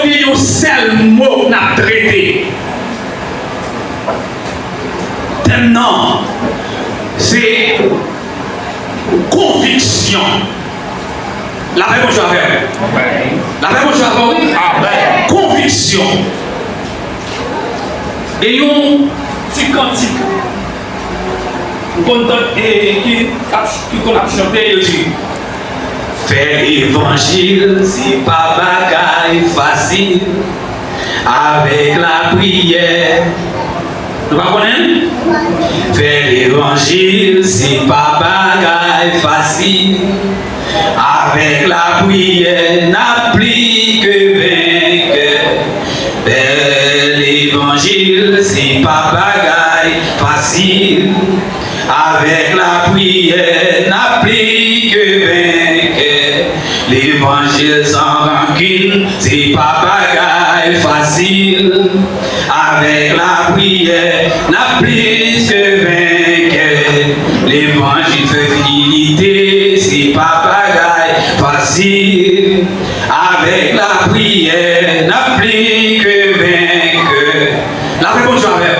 y a un seul mot qu'on a traité. Maintenant, c'est conviction. La réponse je vais. La réponse je vais. Conviction. Et un petit cantique. Qui qu'on a chanté, il dit faire l'évangile, c'est pas bagaille facile. Avec la prière. Vous comprenez? Faire l'évangile, c'est pas bagaille facile. Avec la prière, n'a plus que vainqueur. Faire l'évangile, c'est pas bagaille facile. Avec la prière, n'a plus que vainqueur. L'évangile sans rancune, c'est pas bagaille facile. Avec la prière, n'a plus que vainqueur. L'évangile fait fidélité, c'est pas bagaille facile. Avec la prière, n'a plus que vainqueur. La réponse avec.